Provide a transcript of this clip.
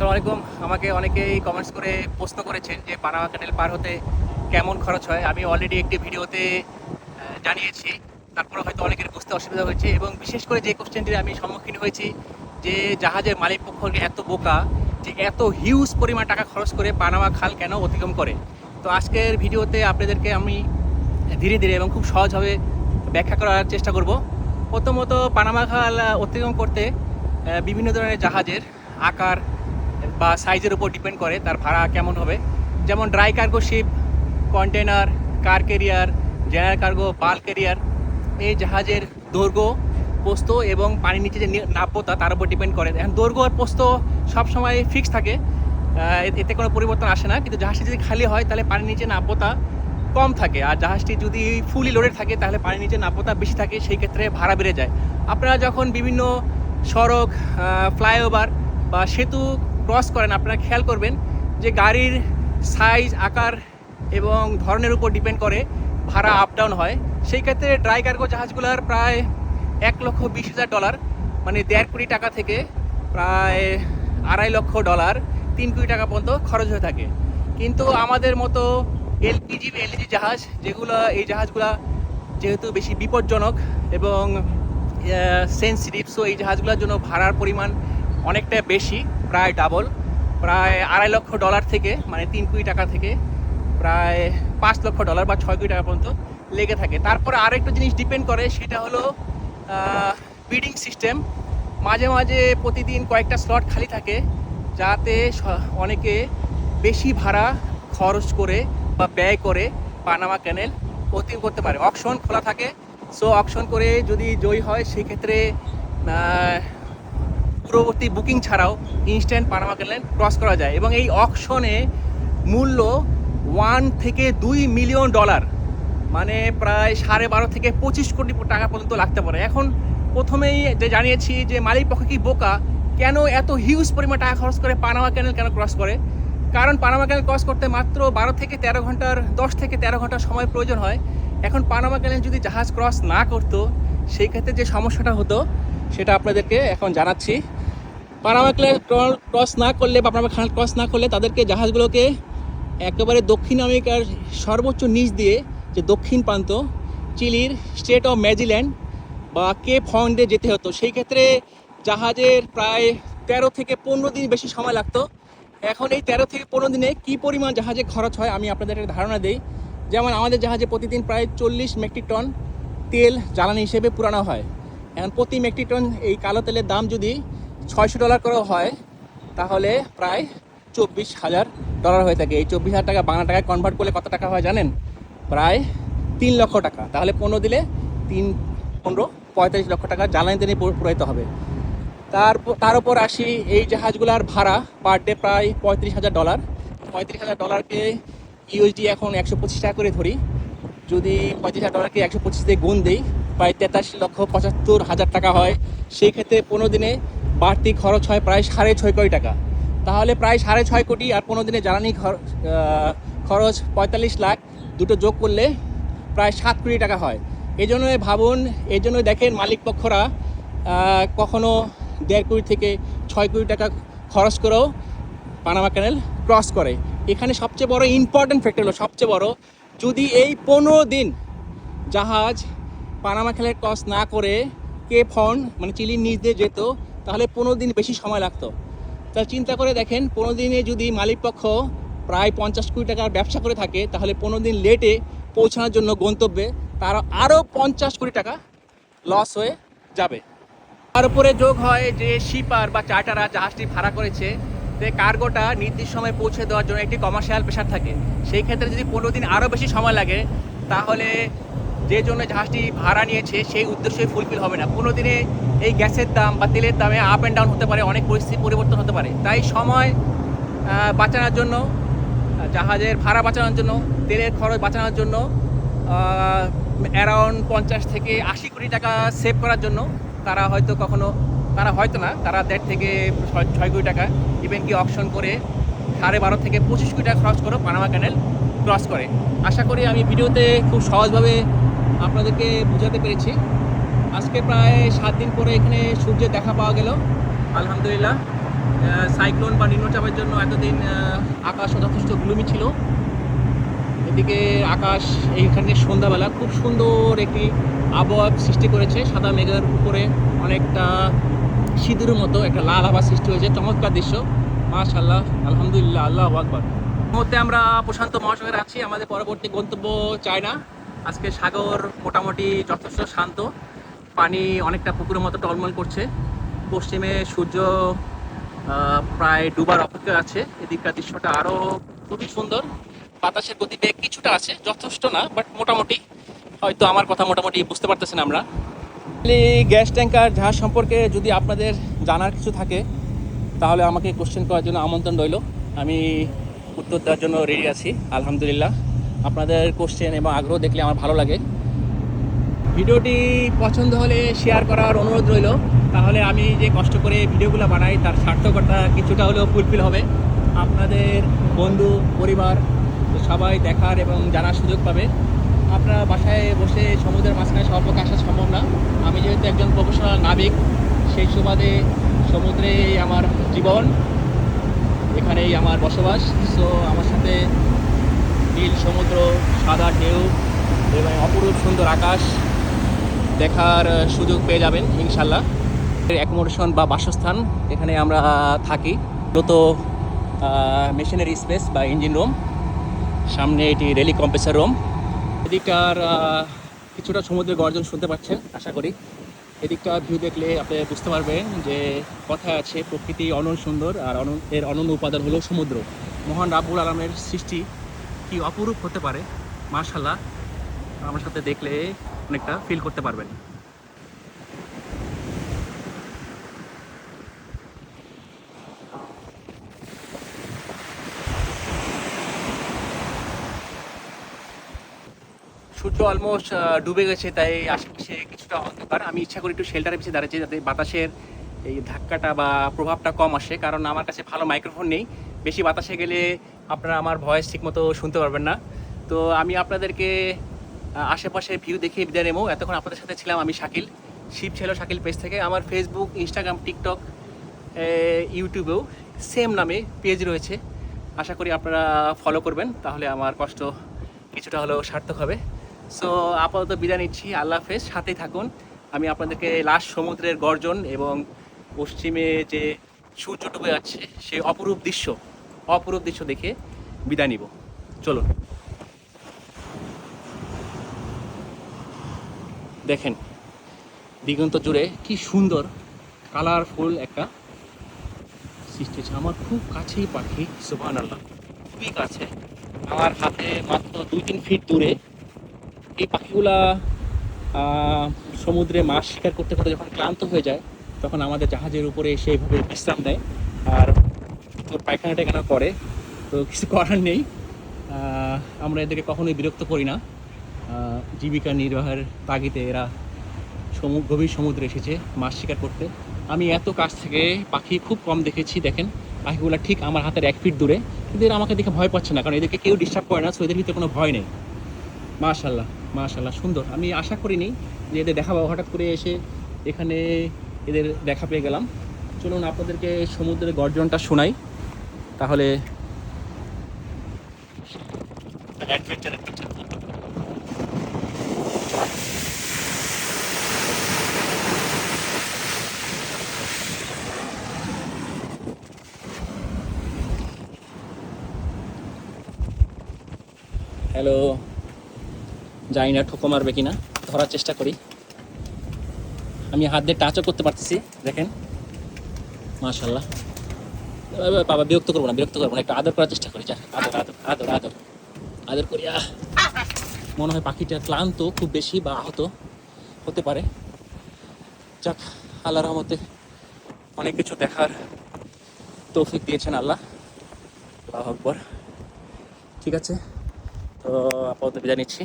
আসসালামু আলাইকুম। আমাকে অনেকেই কমেন্টস করে প্রশ্ন করেছেন যে পানামা ক্যানেল পার হতে কেমন খরচ হয়। আমি অলরেডি একটি ভিডিওতে জানিয়েছি। তারপরে হয়তো অনেকের বুঝতে অসুবিধা হয়েছে এবং বিশেষ করে যে কোশ্চেনটির আমি সম্মুখীন হয়েছি যে জাহাজের মালিক পক্ষ এত বোকা যে এত হিউজ পরিমাণ টাকা খরচ করে পানামা খাল কেন অতিক্রম করে। তো আজকের ভিডিওতে আপনাদেরকে আমি ধীরে ধীরে এবং খুব সহজভাবে ব্যাখ্যা করার চেষ্টা করব। প্রথমত পানামা খাল অতিক্রম করতে বিভিন্ন ধরনের জাহাজের আকার বা সাইজের উপর ডিপেন্ড করে তার ভাড়া কেমন হবে। যেমন dry cargo ship, container, car carrier, general cargo, bulk carrier, এই জাহাজের দৈর্ঘ্য, প্রস্থ এবং পানির নিচে যে নাব্যতা তার উপর ডিপেন্ড করে। এখন দৈর্ঘ্য আর প্রস্থ সবসময় ফিক্স থাকে, এতে কোনো পরিবর্তন আসে না। কিন্তু জাহাজটি যদি খালি হয় তাহলে পানির নিচে নাব্যতা কম থাকে, আর জাহাজটি যদি ফুলি লোডেড থাকে তাহলে পানির নিচে নাব্যতা বেশি থাকে, সেই ক্ষেত্রে ভাড়া বেড়ে যায়। আপনারা যখন বিভিন্ন সড়ক, ফ্লাইওভার বা সেতু ক্রস করেন আপনারা খেয়াল করবেন যে গাড়ির সাইজ, আকার এবং ধরনের উপর ডিপেন্ড করে ভাড়া আপ ডাউন হয়। সেই ক্ষেত্রে ড্রাই কার্গো জাহাজগুলোর প্রায় $1,20,000 মানে 1.5 কোটি টাকা থেকে প্রায় $2.5 লক্ষ, 3 কোটি টাকা পর্যন্ত খরচ হয়ে থাকে। কিন্তু আমাদের মতো এলপিজি জাহাজ যেগুলো, এই জাহাজগুলো যেহেতু বেশি বিপজ্জনক এবং সেন্সিটিভ, সো এই জাহাজগুলোর জন্য ভাড়ার পরিমাণ অনেকটা বেশি, প্রায় ডাবল, প্রায় $2.5 লক্ষ থেকে মানে 3 কোটি টাকা থেকে প্রায় $5 লক্ষ বা 6 কোটি টাকা পর্যন্ত লেগে থাকে। তারপরে আরেকটা জিনিস ডিপেন্ড করে, সেটা হলো বিডিং সিস্টেম। মাঝে মাঝে প্রতিদিন কয়েকটা স্লট খালি থাকে যাতে অনেকে বেশি ভাড়া খরচ করে বা ব্যয় করে পানামা ক্যানেল অতিক্রম করতে পারে। অকশন খোলা থাকে, সো অকশন করে যদি জয়ী হয় সেক্ষেত্রে পূর্ববর্তী বুকিং ছাড়াও ইনস্ট্যান্ট পানামা ক্যানেল ক্রস করা যায়। এবং এই অকশনে মূল্য 1 থেকে 2 মিলিয়ন ডলার, মানে প্রায় 12.5 থেকে 25 কোটি টাকা পর্যন্ত লাগতে পারে। এখন প্রথমেই যে জানিয়েছি যে মালিক পক্ষ কি বোকা, কেন এত হিউজ পরিমাণ টাকা খরচ করে পানামা ক্যানেল কেন ক্রস করে। কারণ পানামা ক্যানেল ক্রস করতে মাত্র 12 থেকে 13 ঘন্টার 10 থেকে 13 ঘন্টার সময় প্রয়োজন হয়। এখন পানামা ক্যানেল যদি জাহাজ ক্রস না করতো সেই ক্ষেত্রে যে সমস্যাটা হতো সেটা আপনাদেরকে এখন জানাচ্ছি। পানামা ক্যানেল ক্রস না করলে বা পানামা ক্যানেল ক্রস না করলে তাদেরকে জাহাজগুলোকে একেবারে দক্ষিণ আমেরিকার সর্বোচ্চ নিচ দিয়ে, যে দক্ষিণ প্রান্ত চিলির স্টেট অফ ম্যাজিল্যান্ড বা কেপ হর্নে যেতে হতো। সেই ক্ষেত্রে জাহাজের প্রায় 13 থেকে 15 দিন বেশি সময় লাগতো। এখন এই 13 থেকে 15 দিনে কী পরিমাণ জাহাজে খরচ হয় আমি আপনাদের একটা ধারণা দিই। যেমন আমাদের জাহাজে প্রতিদিন প্রায় 40 মেট্রিক টন তেল জ্বালানি হিসেবে পুরানো হয়। এখন প্রতি মেট্রিক টন এই কালো তেলের দাম যদি $600 করে হয় তাহলে প্রায় $24,000 হয়ে থাকে। এই $24,000 বাংলা টাকায় কনভার্ট করলে কত টাকা হয় জানেন? প্রায় 3 লক্ষ টাকা। তাহলে 15 দিলে 3, 15, 45 লক্ষ টাকা জ্বালানি তেলে পুরাইতে হবে। তার উপর আসি এই জাহাজগুলোর ভাড়া পার ডে প্রায় $35,000। $35,000কে ইউএসডি এখন 125 টাকা করে ধরি। যদি $35,000কে 125 দিয়ে গুণ দিই প্রায় 83,75,000 টাকা হয়। সেই ক্ষেত্রে 15 দিনে বাড়তি খরচ হয় প্রায় 6.5 কোটি টাকা। তাহলে প্রায় 6.5 কোটি আর 15 দিনে জ্বালানি খরচ 45 লাখ, দুটো যোগ করলে প্রায় 7 কোটি টাকা হয়। এই জন্যই ভাবুন, এই জন্যই দেখেন মালিক পক্ষরা কখনো 1.5 কোটি থেকে 6 কোটি টাকা খরচ করেও পানামা ক্যানেল ক্রস করে। এখানে সবচেয়ে বড় ইম্পর্টেন্ট ফ্যাক্টর হলো, সবচেয়ে বড়, যদি এই 15 দিন জাহাজ পানামা ক্যানেল ক্রস না করে কেপ হর্ন মানে চিলির নিচ দিয়ে যেত তাহলে 15 দিন বেশি সময় লাগতো। তা চিন্তা করে দেখেন, 15 দিনে যদি মালিকপক্ষ প্রায় 50 কোটি টাকার ব্যবসা করে থাকে তাহলে 15 দিন লেটে পৌঁছানোর জন্য গন্তব্যে তার আরও 50 কোটি টাকা লস হয়ে যাবে। তার উপরে যোগ হয় যে শিপার বা চার্টাররা জাহাজটি ভাড়া করেছে, যে কার্গোটা নির্দিষ্ট সময় পৌঁছে দেওয়ার জন্য একটি কমার্শিয়াল প্রেশার থাকে। সেই ক্ষেত্রে যদি 15 দিন আরও বেশি সময় লাগে তাহলে যে জন্য জাহাজটি ভাড়া নিয়েছে সেই উদ্দেশ্যই ফুলফিল হবে না। 15 দিনে এই গ্যাসের দাম বা তেলের দামে আপ অ্যান্ড ডাউন হতে পারে, অনেক পরিস্থিতি পরিবর্তন হতে পারে। তাই সময় বাঁচানোর জন্য, জাহাজের ভাড়া বাঁচানোর জন্য, তেলের খরচ বাঁচানোর জন্য অ্যারাউন্ড 50 থেকে 80 কোটি টাকা সেভ করার জন্য তারা হয়তো না, তারা 1.5 থেকে 6 কোটি টাকা ইভেন কি অকশন করে 12.5 থেকে 25 কোটি টাকা খরচ করে পানামা ক্যানেল ক্রস করে। আশা করি আমি ভিডিওতে খুব সহজভাবে আপনাদেরকে বোঝাতে পেরেছি। আজকে প্রায় 7 দিন পরে এখানে সূর্যের দেখা পাওয়া গেল, আলহামদুলিল্লাহ। সাইক্লোন বা নিম্নচাপের জন্য এতদিন আকাশ যথেষ্ট গ্লুমি ছিল। এদিকে আকাশ এইখানে সন্ধ্যাবেলা খুব সুন্দর একটি আবহাওয়া সৃষ্টি করেছে, সাদা মেঘের উপরে অনেকটা সিঁদুরের মতো একটা লাল আভা সৃষ্টি হয়েছে। চমৎকার দৃশ্য, মাশাআল্লাহ, আলহামদুলিল্লাহ, আল্লাহু আকবার। মুহূর্তে আমরা প্রশান্ত মহাসাগরে আছি, আমাদের পরবর্তী গন্তব্য চায়না। আজকে সাগর মোটামুটি যথেষ্ট শান্ত, পানি অনেকটা পুকুরের মতো টলমল করছে। পশ্চিমে সূর্য প্রায় ডুবার অপেক্ষা আছে। এদিককার দৃশ্যটা আরও খুবই সুন্দর। বাতাসের গতিবেগ কিছুটা আছে, যথেষ্ট না, বাট মোটামুটি, হয়তো আমার কথা মোটামুটি বুঝতে পারতেছেন আমরা। গ্যাস ট্যাঙ্কার জাহাজ সম্পর্কে যদি আপনাদের জানার কিছু থাকে তাহলে আমাকে কোশ্চেন করার জন্য আমন্ত্রণ রইল, আমি উত্তর দেওয়ার জন্য রেডি আছি। আলহামদুলিল্লাহ, আপনাদের কোশ্চেন এবং আগ্রহ দেখলে আমার ভালো লাগে। ভিডিওটি পছন্দ হলে শেয়ার করার অনুরোধ রইল, তাহলে আমি যে কষ্ট করে ভিডিওগুলো বানাই তার সার্থকতা কিছুটা হলেও ফুলফিল হবে। আপনাদের বন্ধু পরিবার সবাই দেখার এবং জানার সুযোগ পাবে। আপনারা বাসায় বসে সমুদ্রের মাঝখানে সবার পক্ষে আসা সম্ভব না। আমি যেহেতু একজন প্রফেশনাল নাবিক, সেই সুবাদে সমুদ্রেই আমার জীবন, এখানেই আমার বসবাস। সো আমার সাথে নীল সমুদ্র, সাদা ঢেউ এবং অপরূপ সুন্দর আকাশ দেখার সুযোগ পেয়ে যাবেন ইনশাল্লাহ। অ্যাকোমোডেশন বা বাসস্থান, এখানে আমরা থাকি মূলত মেশিনারি স্পেস বা ইঞ্জিন রুম, সামনে এটি রেলি কম্প্রেসার রুম। এদিকটার কিছুটা সমুদ্রের গর্জন শুনতে পাচ্ছেন আশা করি। এদিকটা ভিউ দেখলে আপনি বুঝতে পারবেন যে কথায় আছে প্রকৃতি অনন্য সুন্দর, আর এর অনন্য উপাদান হলো সমুদ্র। মহান রাব্বুল আলামিনের সৃষ্টি কি অপরূপ হতে পারে, মাশাআল্লাহ, আমার সাথে দেখলে অনেকটা ফিল করতে পারবেন। সূর্য অলমোস্ট ডুবে গেছে, তাই আশেপাশে কিছুটা অন্ধকার। আমি ইচ্ছা করি একটু শেল্টারের পিছিয়ে দাঁড়িয়েছি যাতে বাতাসের এই ধাক্কাটা বা প্রভাবটা কম আসে, কারণ আমার কাছে ভালো মাইক্রোফোন নেই। বেশি বাতাসে গেলে আপনারা আমার ভয়েস ঠিকমতো শুনতে পারবেন না। তো আমি আপনাদেরকে আশেপাশে ভিউ দেখিয়ে বিদায় নেবো। এতক্ষণ আপনাদের সাথে ছিলাম আমি শাকিল, শিব ছিল শাকিল পেজ থেকে। আমার ফেসবুক, ইনস্টাগ্রাম, টিকটক, ইউটিউবেও সেম নামে পেজ রয়েছে। আশা করি আপনারা ফলো করবেন, তাহলে আমার কষ্ট কিছুটা হলেও সার্থক হবে। সো আপাতত বিদায় নিচ্ছি, আল্লাহ হাফেজ, সাথেই থাকুন। আমি আপনাদেরকে লাস্ট সমুদ্রের গর্জন এবং পশ্চিমে যে সূর্য ডুবে যাচ্ছে সেই অপরূপ দৃশ্য দেখে বিদায় নিব। চলুন, দেখেন দিগন্ত জুড়ে কি সুন্দর কালারফুল একটা সৃষ্টি হচ্ছে। আমার খুব কাছেই পাখি, সুবহানাল্লাহ, খুবই কাছে, আমার হাতে মাত্র 2-3 ফিট দূরে। এই পাখিগুলা সমুদ্রে মাছ শিকার করতে করতে যখন ক্লান্ত হয়ে যায় তখন আমাদের জাহাজের উপরে এসে এইভাবে বিশ্রাম দেয়, আর তোর পায়খানাটা কেন করে, তো কিছু করার নেই। আমরা এদেরকে কখনোই বিরক্ত করি না। জীবিকা নির্বাহের তাগিদে এরা গভীর সমুদ্রে এসেছে মাছ শিকার করতে। আমি এত কাছ থেকে পাখি খুব কম দেখেছি। দেখেন পাখিগুলো ঠিক আমার হাতের 1 ফিট দূরে, কিন্তু এরা আমাকে দেখে ভয় পাচ্ছে না, কারণ এদেরকে কেউ ডিস্টার্ব করে না, সো এদের ভিতরে কোনো ভয় নেই। মাশাআল্লাহ, মাশাআল্লাহ, সুন্দর। আমি আশা করিনি যে এদের দেখা পাবো, হঠাৎ করে এসে এখানে এদের দেখা পেয়ে গেলাম। চলুন আপনাদেরকে সমুদ্রের গর্জনটা শোনাই, তাহলে হ্যালো, জানি না ঠোকা মারবে কিনা, ধরার চেষ্টা করি। আমি হাত দিয়ে টাচও করতে পারতেছি, দেখেন মাশাআল্লাহ। বাবা বিরক্ত করবো না, একটু আদর করার চেষ্টা করি। যা, আদর আদর আদর আদর আদর করি। মনে হয় পাখিটা ক্লান্ত খুব বেশি বা আহত হতে পারে। যাক, আল্লাহর রহমতে অনেক কিছু দেখার তৌফিক দিয়েছেন আল্লাহ, আল্লাহু আকবার। ঠিক আছে, তো আপাতত বিদায় নিচ্ছি।